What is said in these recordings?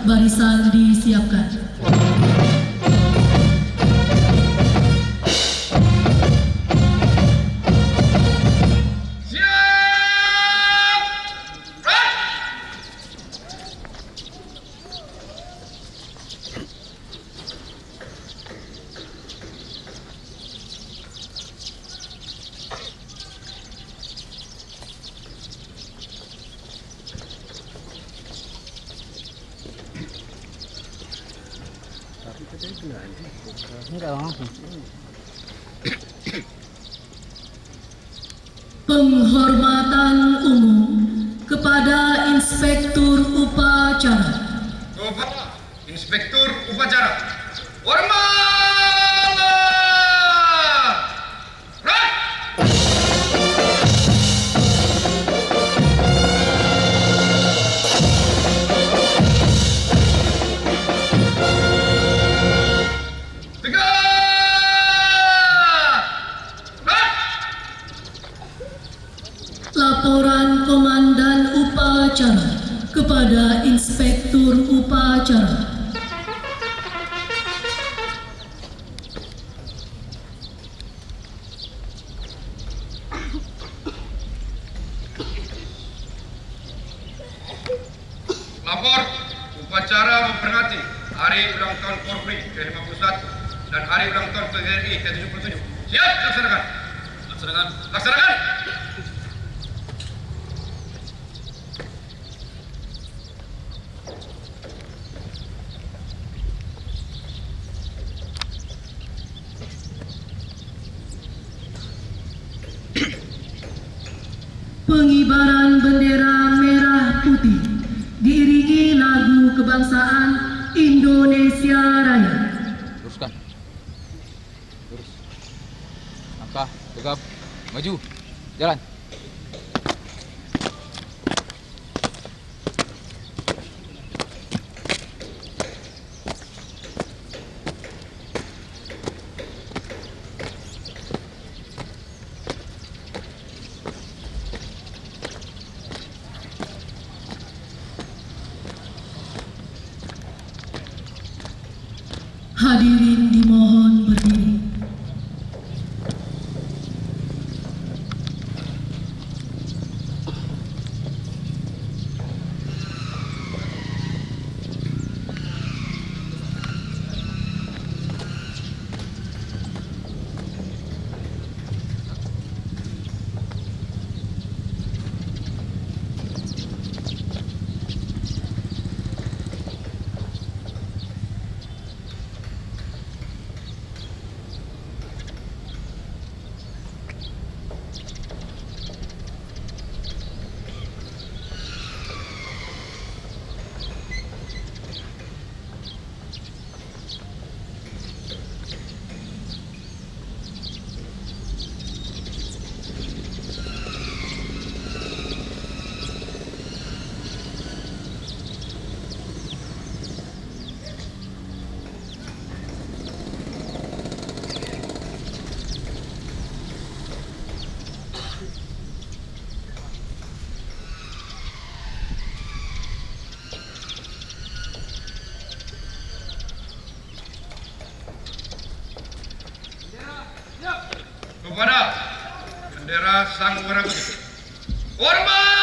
barisan disiapkan. Penghormatan umum kepada Inspektur Upacara. Kepada Inspektur Upacara. Hormat! Laporan Komandan Upacara kepada Inspektur Upacara. Lapor upacara memperingati Hari Ulang Tahun Polri ke-51 dan Hari Ulang Tahun TNI ke-77. Siap, laksanakan. Laksanakan. Laksanakan. Pengibaran bendera merah putih diiringi lagu kebangsaan Indonesia Raya. Luruskan. Lurus. Langkah, tegap, maju, jalan. Hadirin dimohon berdiri. Kepada bendera Sang Merah Putih. Hormat!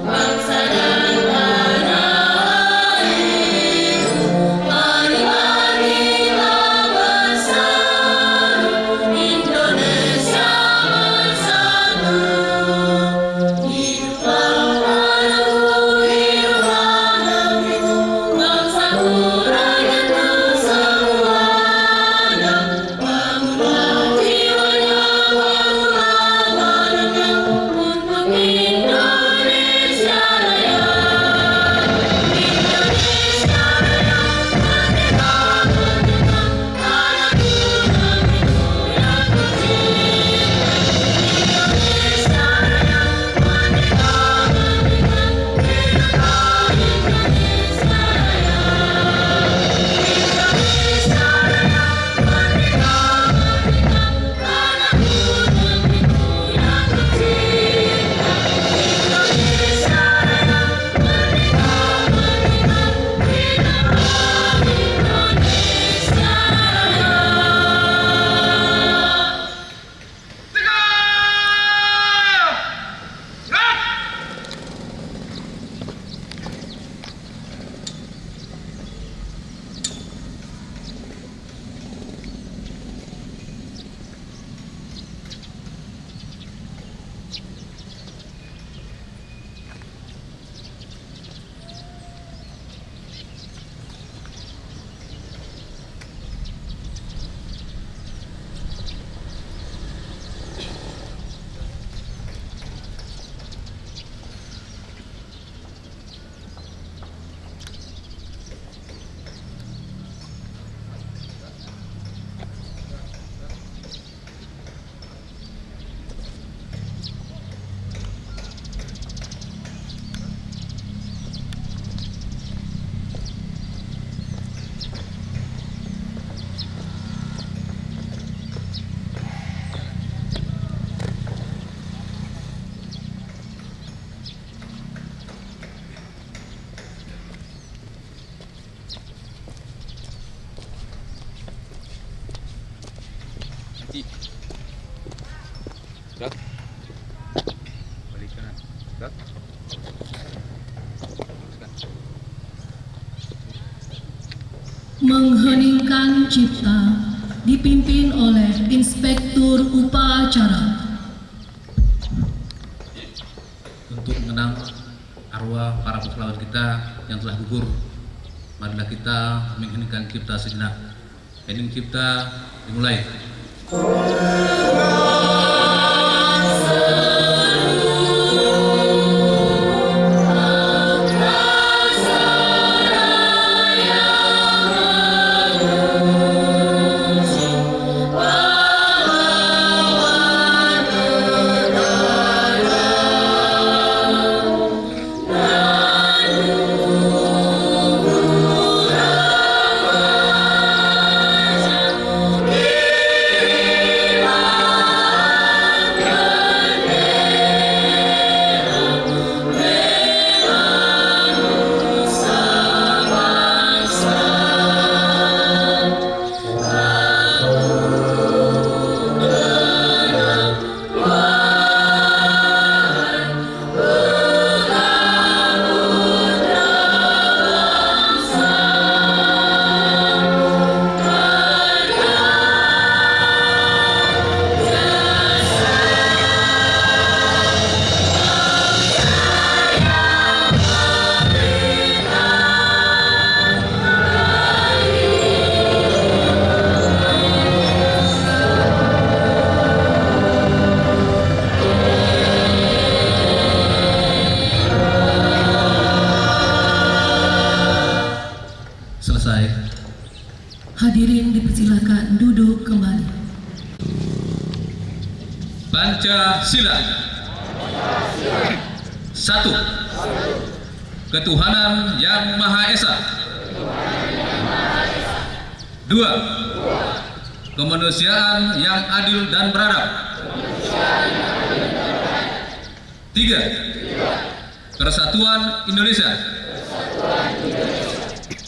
Bangsa dan tanah mengheningkan cipta dipimpin oleh Inspektur Upacara. Untuk mengenang arwah para pahlawan kita yang telah gugur, marilah kita mengheningkan cipta sejenak. Hening cipta dimulai. Selesai. Hadirin dipersilakan duduk kembali. Pancasila. 1. Ketuhanan Yang Maha Esa. 2. Kemanusiaan yang adil dan beradab. 3. Persatuan Indonesia.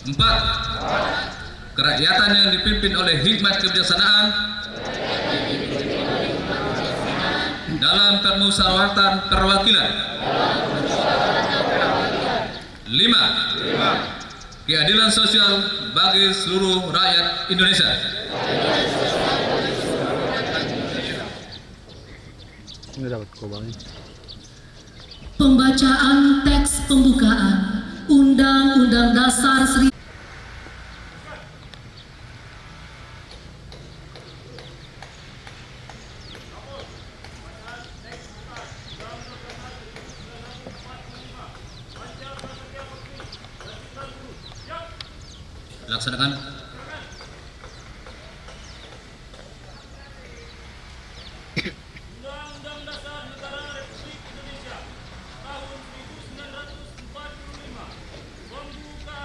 4. Kerakyatan yang dipimpin oleh hikmat kebijaksanaan dalam permusyawaratan perwakilan. 5. Keadilan sosial bagi seluruh rakyat Indonesia. Pembacaan teks pembukaan Undang-Undang Dasar 1945. Laksanakan. Undang-Undang Dasar Negara Republik Indonesia tahun 1945 membuka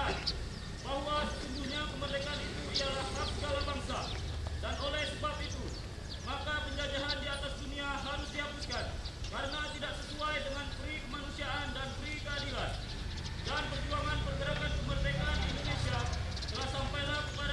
bahwa sesungguhnya kemerdekaan itu ialah hak segala bangsa, dan oleh sebab itu maka penjajahan di atas dunia harus dihapuskan karena tidak sesuai dengan peri kemanusiaan dan peri keadilan, dan perjuangan pergerakan kemerdekaan Indonesia telah sampailah kepada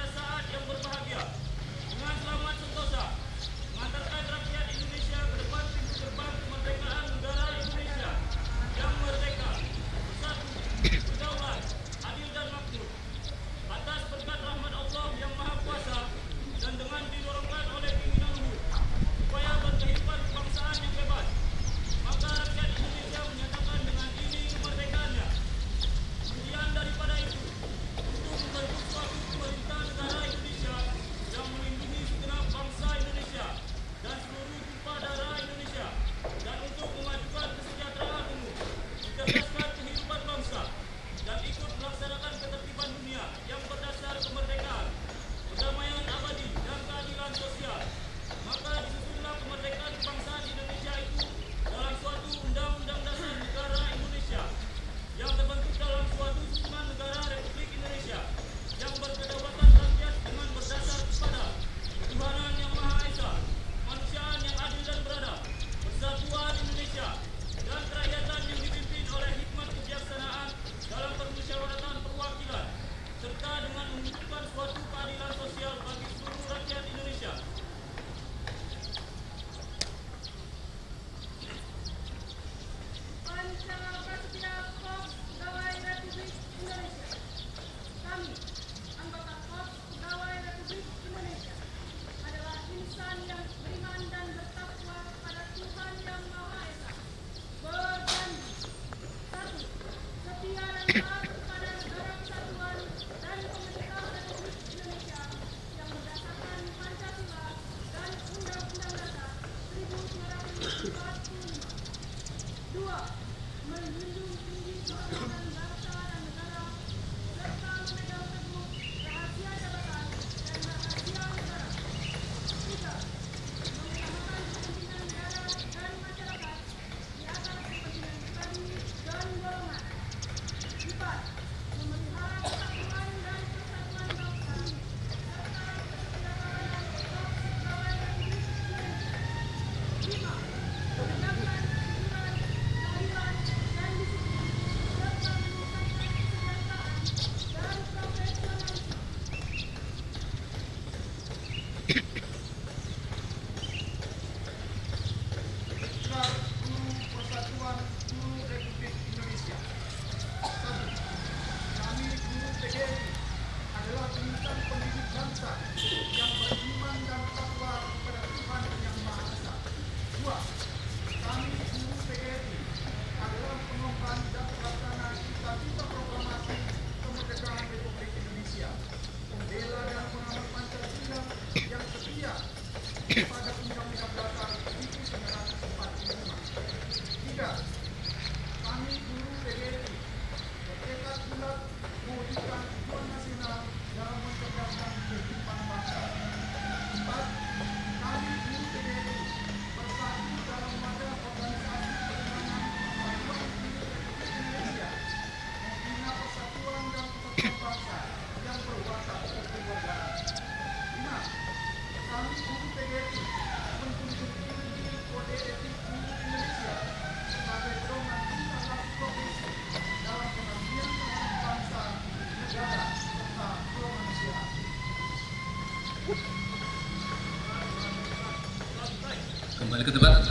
Kembali ke tempat.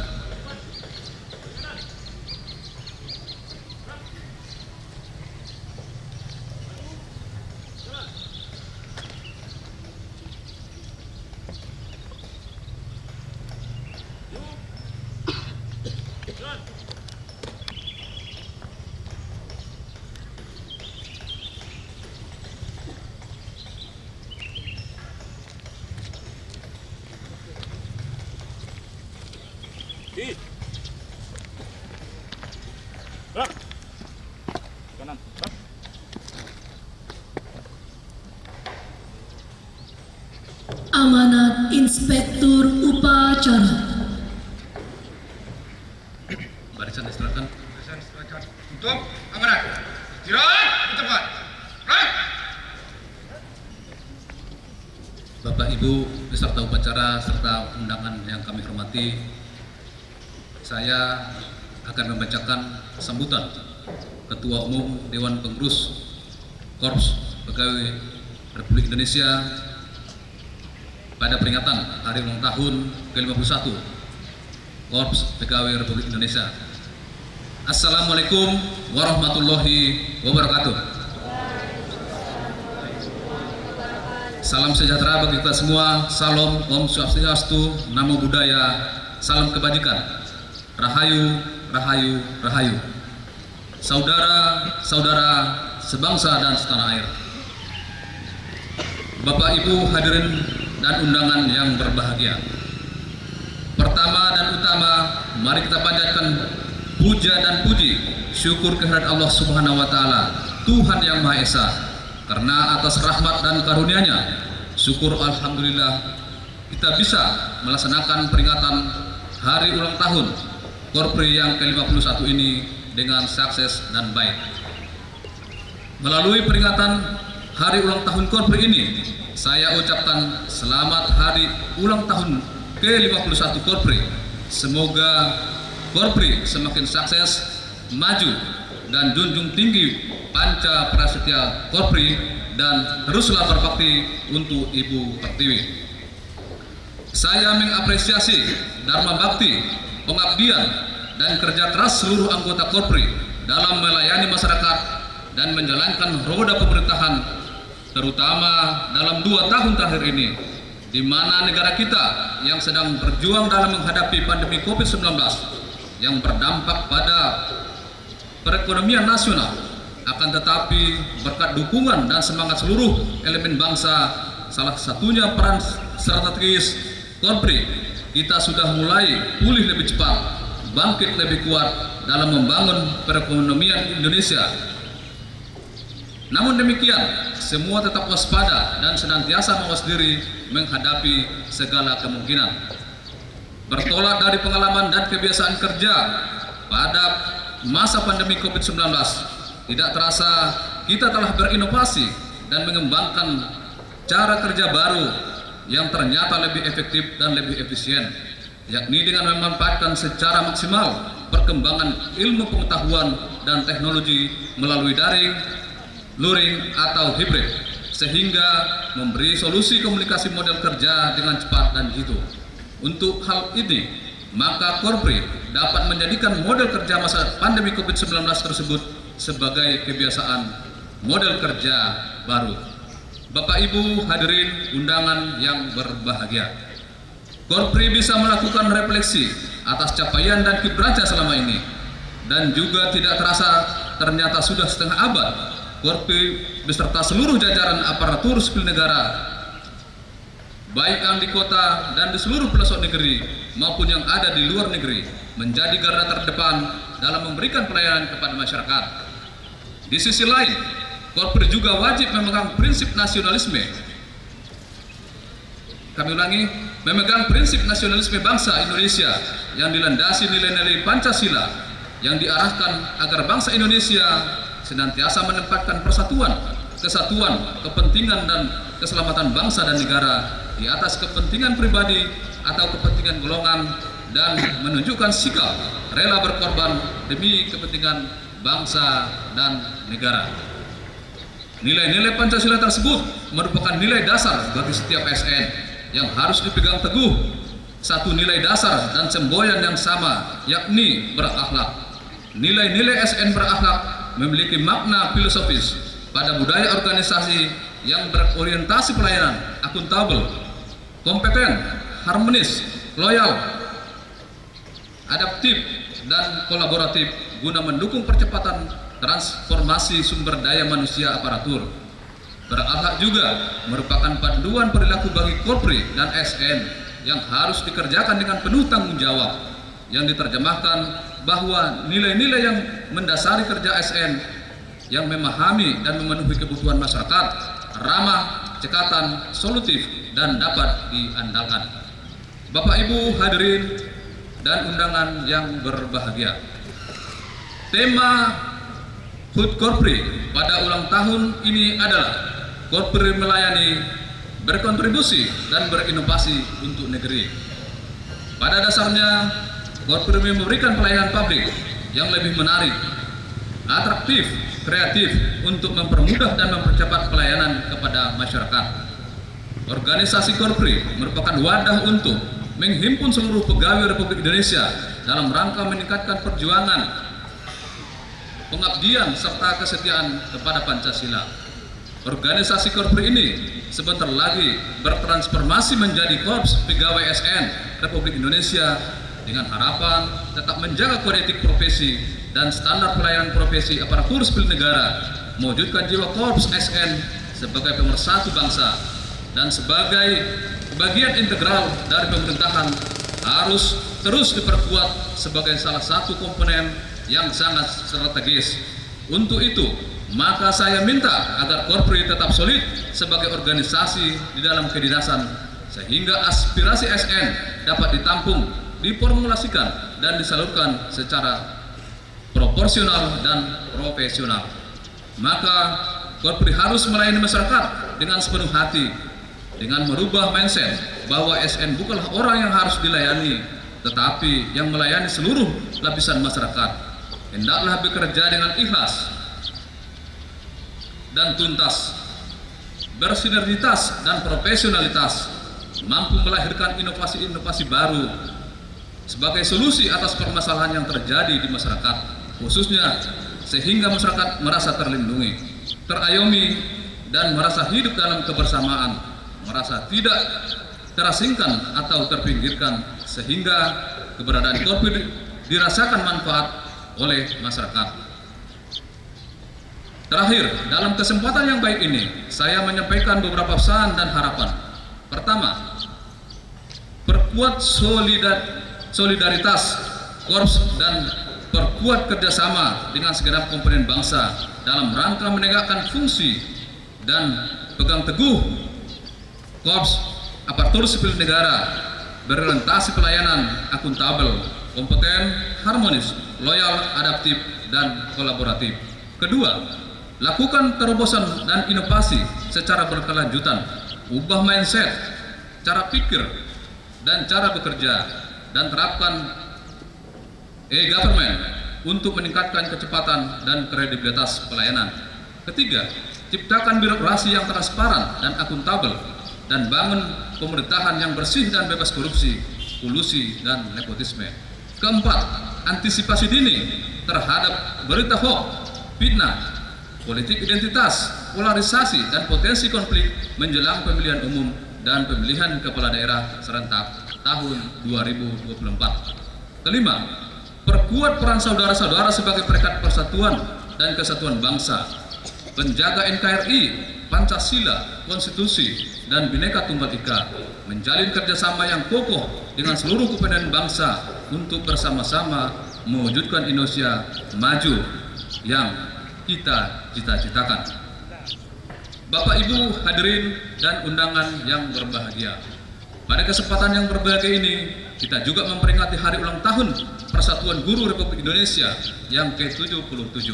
Gerak. Kanan. Gerak. Amanat Inspektur Upacara. Barisan diserahkan. Barisan silakan. Tutup amanat. Istirahat di tempat. Gerak. Bapak Ibu peserta upacara serta undangan yang kami hormati, saya akan membacakan sambutan Ketua Umum Dewan Pengurus Korps Pegawai Republik Indonesia pada peringatan Hari Ulang Tahun ke-51 Korps Pegawai Republik Indonesia. Assalamualaikum warahmatullahi wabarakatuh. Salam sejahtera bagi kita semua. Salam Om Swastiastu, Namo Buddhaya, salam kebajikan. Rahayu, rahayu, rahayu. Saudara-saudara sebangsa dan setanah air. Bapak Ibu hadirin dan undangan yang berbahagia. Pertama dan utama, mari kita panjatkan puja dan puji syukur kehadirat Allah Subhanahu wa taala, Tuhan yang Maha Esa. Karena atas rahmat dan karunia-Nya, syukur alhamdulillah kita bisa melaksanakan peringatan Hari Ulang Tahun Korpri yang ke-51 ini dengan sukses dan baik. Melalui peringatan Hari Ulang Tahun Korpri ini, saya ucapkan selamat Hari Ulang Tahun ke-51 Korpri. Semoga Korpri semakin sukses, maju, dan junjung tinggi Panca Prasetya Korpri, dan teruslah berbakti untuk Ibu Pertiwi. Saya mengapresiasi Dharma Bakti, pengabdian, dan kerja keras seluruh anggota Korpri dalam melayani masyarakat dan menjalankan roda pemerintahan, terutama dalam 2 tahun terakhir ini, di mana negara kita yang sedang berjuang dalam menghadapi pandemi COVID-19 yang berdampak pada perekonomian nasional. Akan tetapi berkat dukungan dan semangat seluruh elemen bangsa, salah satunya peran strategis Korpri, kita sudah mulai pulih lebih cepat, bangkit lebih kuat dalam membangun perekonomian Indonesia. Namun demikian, semua tetap waspada dan senantiasa mawas diri menghadapi segala kemungkinan. Bertolak dari pengalaman dan kebiasaan kerja pada masa pandemi COVID-19, tidak terasa kita telah berinovasi dan mengembangkan cara kerja baru yang ternyata lebih efektif dan lebih efisien, yakni dengan memanfaatkan secara maksimal perkembangan ilmu pengetahuan dan teknologi melalui daring, luring, atau hibrid, sehingga memberi solusi komunikasi model kerja dengan cepat dan jitu. Untuk hal ini, maka Korpri dapat menjadikan model kerja masa pandemi COVID-19 tersebut sebagai kebiasaan model kerja baru. Bapak Ibu hadirin undangan yang berbahagia, Korpri bisa melakukan refleksi atas capaian dan kiprahnya selama ini, dan juga tidak terasa ternyata sudah setengah abad Korpri beserta seluruh jajaran aparatur sipil negara, baik yang di kota dan di seluruh pelosok negeri maupun yang ada di luar negeri, menjadi garda terdepan dalam memberikan pelayanan kepada masyarakat. Di sisi lain, Korpri juga wajib memegang prinsip nasionalisme. Kami ulangi, memegang prinsip nasionalisme bangsa Indonesia yang dilandasi nilai-nilai Pancasila yang diarahkan agar bangsa Indonesia senantiasa menempatkan persatuan, kesatuan, kepentingan dan keselamatan bangsa dan negara di atas kepentingan pribadi atau kepentingan golongan, dan menunjukkan sikap rela berkorban demi kepentingan bangsa dan negara. Nilai-nilai Pancasila tersebut merupakan nilai dasar bagi setiap SN yang harus dipegang teguh. Satu nilai dasar dan semboyan yang sama, yakni berakhlak. Nilai-nilai SN berakhlak memiliki makna filosofis pada budaya organisasi yang berorientasi pelayanan, akuntabel, kompeten, harmonis, loyal, adaptif, dan kolaboratif guna mendukung percepatan transformasi sumber daya manusia aparatur. Berakhlak juga merupakan panduan perilaku bagi Korpri dan SN yang harus dikerjakan dengan penuh tanggung jawab, yang diterjemahkan bahwa nilai-nilai yang mendasari kerja SN yang memahami dan memenuhi kebutuhan masyarakat, ramah, cekatan, solutif, dan dapat diandalkan. Bapak Ibu hadirin dan undangan yang berbahagia, tema HUT Korpri pada ulang tahun ini adalah Korpri melayani, berkontribusi, dan berinovasi untuk negeri. Pada dasarnya, Korpri memberikan pelayanan publik yang lebih menarik, atraktif, kreatif untuk mempermudah dan mempercepat pelayanan kepada masyarakat. Organisasi Korpri merupakan wadah untuk menghimpun seluruh pegawai Republik Indonesia dalam rangka meningkatkan perjuangan, pengabdian, serta kesetiaan kepada Pancasila. Organisasi Korpri ini sebentar lagi bertransformasi menjadi Korps Pegawai SN Republik Indonesia dengan harapan tetap menjaga kode etik profesi dan standar pelayanan profesi aparatur sipil negara, mewujudkan jiwa Korps SN sebagai pemersatu bangsa dan sebagai bagian integral dari pemerintahan, harus terus diperkuat sebagai salah satu komponen yang sangat strategis. Untuk itu, maka saya minta agar Korpri tetap solid sebagai organisasi di dalam kedinasan, sehingga aspirasi SN dapat ditampung, diformulasikan, dan disalurkan secara proporsional dan profesional. Maka Korpri harus melayani masyarakat dengan sepenuh hati, dengan merubah mindset bahwa SN bukanlah orang yang harus dilayani, tetapi yang melayani seluruh lapisan masyarakat. Hendaklah bekerja dengan ikhlas dan tuntas, bersinergitas dan profesionalitas, mampu melahirkan inovasi-inovasi baru sebagai solusi atas permasalahan yang terjadi di masyarakat, khususnya sehingga masyarakat merasa terlindungi, terayomi, dan merasa hidup dalam kebersamaan, merasa tidak terasingkan atau terpinggirkan, sehingga keberadaan Korpri dirasakan manfaat oleh masyarakat. Terakhir, dalam kesempatan yang baik ini, saya menyampaikan beberapa pesan dan harapan. Pertama, perkuat solidaritas Korps dan perkuat kerjasama dengan segenap komponen bangsa dalam rangka menegakkan fungsi dan pegang teguh Korps aparatur sipil negara berorientasi pelayanan, akuntabel, kompeten, harmonis, loyal, adaptif, dan kolaboratif. Kedua, lakukan terobosan dan inovasi secara berkelanjutan, ubah mindset, cara pikir, dan cara bekerja, dan terapkan e-government untuk meningkatkan kecepatan dan kredibilitas pelayanan. Ketiga, ciptakan birokrasi yang transparan dan akuntabel, dan bangun pemerintahan yang bersih dan bebas korupsi, kolusi, dan nepotisme. Keempat, antisipasi dini terhadap berita hoax, fitnah, politik identitas, polarisasi, dan potensi konflik menjelang pemilihan umum dan pemilihan kepala daerah serentak tahun 2024. Kelima, perkuat peran saudara-saudara sebagai perekat persatuan dan kesatuan bangsa, penjaga NKRI, Pancasila, Konstitusi, dan Bhinneka Tunggal Ika, menjalin kerjasama yang kokoh dengan seluruh komponen bangsa untuk bersama-sama mewujudkan Indonesia maju yang kita cita-citakan. Bapak Ibu hadirin dan undangan yang berbahagia, pada kesempatan yang berbahagia ini kita juga memperingati hari ulang tahun Persatuan Guru Republik Indonesia yang ke-77.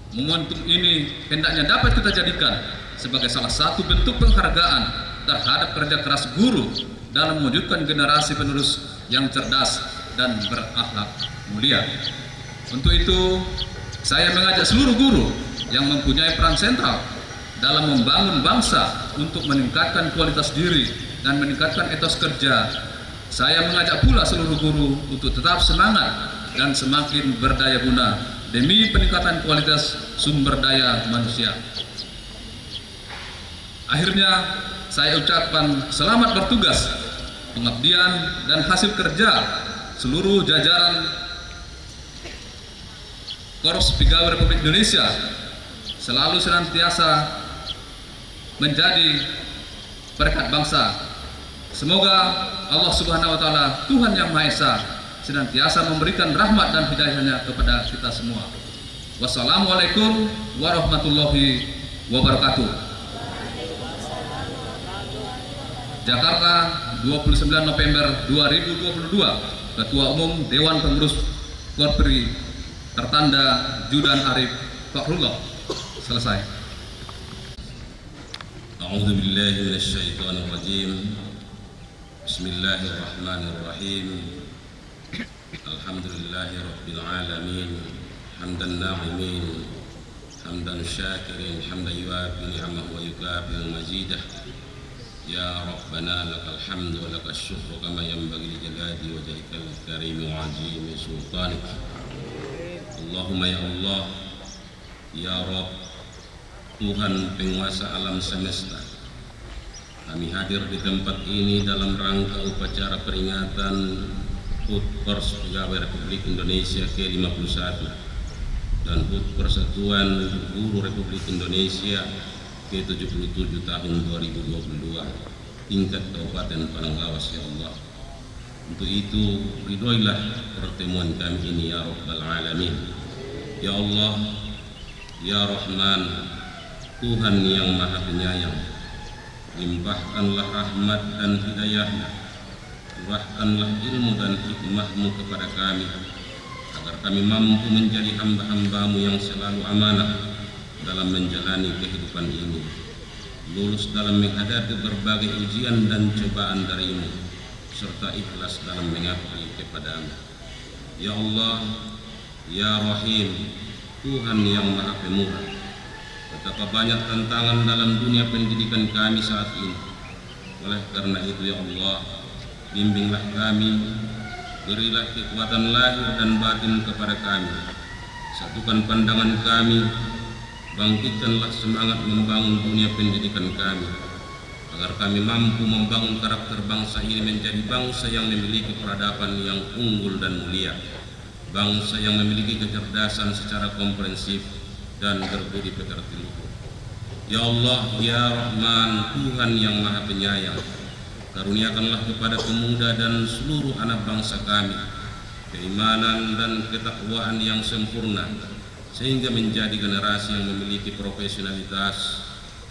Momentum ini hendaknya dapat kita jadikan sebagai salah satu bentuk penghargaan terhadap kerja keras guru dalam mewujudkan generasi penerus yang cerdas dan berakhlak mulia. Untuk itu, saya mengajak seluruh guru yang mempunyai peran sentral dalam membangun bangsa untuk meningkatkan kualitas diri dan meningkatkan etos kerja. Saya mengajak pula seluruh guru untuk tetap semangat dan semakin berdaya guna demi peningkatan kualitas sumber daya manusia. Akhirnya, saya ucapkan selamat bertugas, pengabdian, dan hasil kerja seluruh jajaran Korps Pegawai Republik Indonesia selalu senantiasa menjadi perekat bangsa. Semoga Allah Subhanahu wa Ta'ala, Tuhan Yang Maha Esa, senantiasa memberikan rahmat dan hidayahnya kepada kita semua. Wassalamualaikum warahmatullahi wabarakatuh. Jakarta, 29 November 2022. Ketua Umum Dewan Pengurus Korpri tertanda Judan Arif Fakrullah. Selesai. A'udzu billahi minasyaitonir rajim. Bismillahirrahmanirrahim. Alhamdulillahi rabbil alamin. Hamdan na'imin, hamdan syakirin, hamdan yuwafi ni'amahu wa yukafi mazidah. Ya Rabbana lakal hamdu wa lakal syukru kama yanbaghi li jalali wajhikal karim wa 'azimi sultanik. Allahumma ya Allah, ya Rabb, Tuhan penguasa alam semesta, kami hadir di tempat ini dalam rangka upacara peringatan HUT Korps Pegawai Republik Indonesia ke-51 dan HUT Persatuan Guru Republik Indonesia ke-77 tahun 2022 tingkat Kabupaten Padang Lawas, ya Allah. Untuk itu, ridhoilah pertemuan kami ini, ya Rabbal Alamin. Ya Allah, ya Rahman, Tuhan yang Maha Penyayang, limpahkanlah rahmat dan hidayah-Nya, curahkanlah ilmu dan hikmah-Mu kepada kami, agar kami mampu menjadi hamba-hamba-Mu yang selalu amanah dalam menjalani kehidupan ini, lulus dalam menghadapi berbagai ujian dan cobaan dari-Mu, serta ikhlas dalam mengabdi kepada-Mu. Ya Allah, ya Rahim, Tuhan yang Maha Pemurah, betapa banyak tantangan dalam dunia pendidikan kami saat ini. Oleh karena itu, ya Allah, bimbinglah kami, berilah kekuatan lahir dan batin kepada kami, satukan pandangan kami, bangkitkanlah semangat membangun dunia pendidikan kami, agar kami mampu membangun karakter bangsa ini menjadi bangsa yang memiliki peradaban yang unggul dan mulia, bangsa yang memiliki kecerdasan secara komprehensif dan berbudi pekerti luhur. Ya Allah, ya Rahman, Tuhan yang Maha Penyayang, karuniakanlah kepada pemuda dan seluruh anak bangsa kami keimanan dan ketakwaan yang sempurna, sehingga menjadi generasi yang memiliki profesionalitas,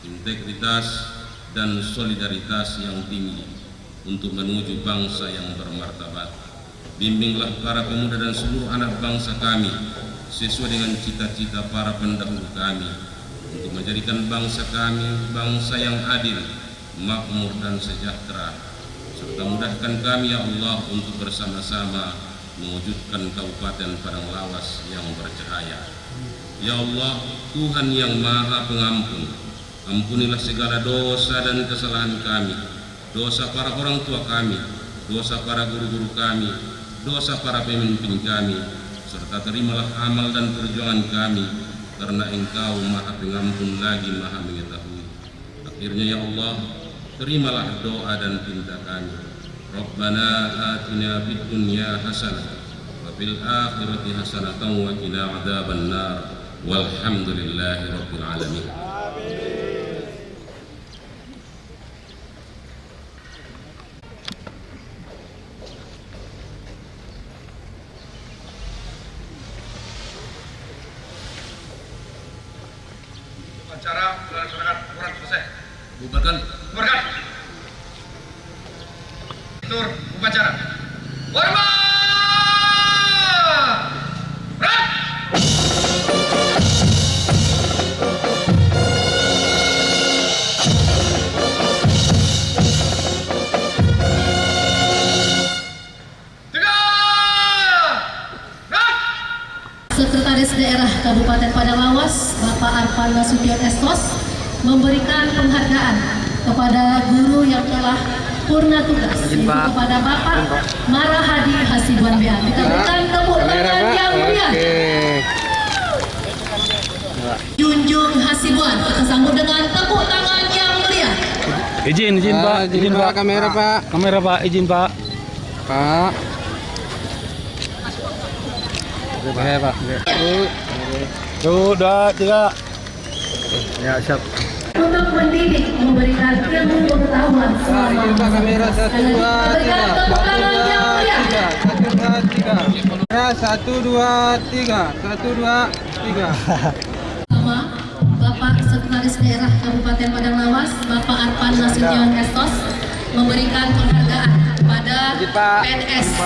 integritas, dan solidaritas yang tinggi untuk menuju bangsa yang bermartabat. Bimbinglah para pemuda dan seluruh anak bangsa kami sesuai dengan cita-cita para pendahulu kami, untuk menjadikan bangsa kami bangsa yang adil, makmur, dan sejahtera, serta mudahkan kami, ya Allah, untuk bersama-sama mewujudkan Kabupaten Padang Lawas yang bercahaya. Ya Allah, Tuhan yang Maha Pengampun, Ampunilah segala dosa dan kesalahan kami, dosa para orang tua kami, dosa para guru-guru kami, dosa para pemimpin kami, serta terimalah amal dan perjuangan kami, karena Engkau Maha Pengampun lagi Maha Mengetahui. Akhirnya ya Allah, terimalah doa dan pinta kami. Rabbana atina fid dunya hasanah wa fil akhirati hasanatan wa qina adzabannar. Walhamdulillahi rabbil alamin. Upacara dilaksanakan. Kurang selesai. Bubarkan. Bubarkan. Tur upacara. Hormat. Berat. Sekretaris Daerah Kabupaten Padang Lawas, Bapak Arpan Nasution Estos, memberikan penghargaan kepada guru yang telah purna tugas, yaitu kepada Bapak Marahadi Hasibuan BA. Kita berikan tepuk tangan yang meriah. Junjung Hasibuan, kita sambut dengan tepuk tangan yang meriah. Izin Pak, izin Pak. Kamera Pak. Kamera Pak, izin Pak. Pak. Oke Pak. 1, 2, 3. Ya siap. Untuk mendidik, memberikan ilmu pengetahuan selama Pak, kamera 1, 2, 3. berikan tepuk tangan yang meriah. 1, 2, 3. 1, 2, 3. Pertama, Bapak Sekretaris Daerah Kabupaten Padang Lawas, Bapak Arpan Nasution Estos, memberikan penghargaan kepada PNS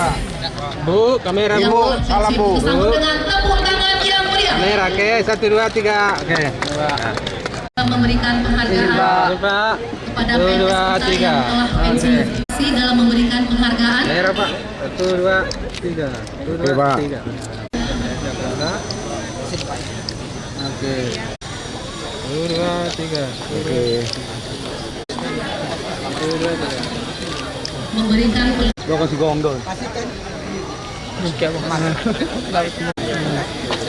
Bu, kamera yang Bu. telah Salam Bu. disambut dengan tepuk tangan yang meriah. Kamera oke. 1, 2, 3. Oke. Kita memberikan penghargaan Pak. kepada 1, PNS 2, kita 3. yang telah pensiun dalam memberikan penghargaan. Kamera Pak. 1, 2, 3. 1, 2, 3. Oke. 1, 2, 3. Oke. 1, 2, 3. Memberikan Gua kasih gong dong.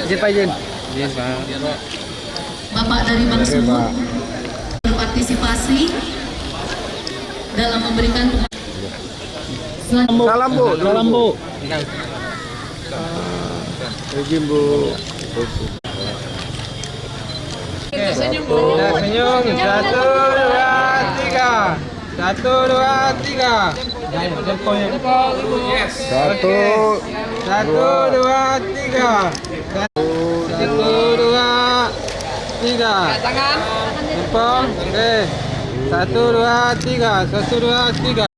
Izin Pak, izin. Izin Pak. Bapak dari Bank Sumut berpartisipasi dalam memberikan Salam Bu. Salam Bu. Izin Bu. Senyum Bu. Senyum. 1, 2, 3. 1, 2, 3. 1, 1, 2, 3. 1, 2, 3. Tangan. Oke. 1, 2, 3. 1, 2, 3.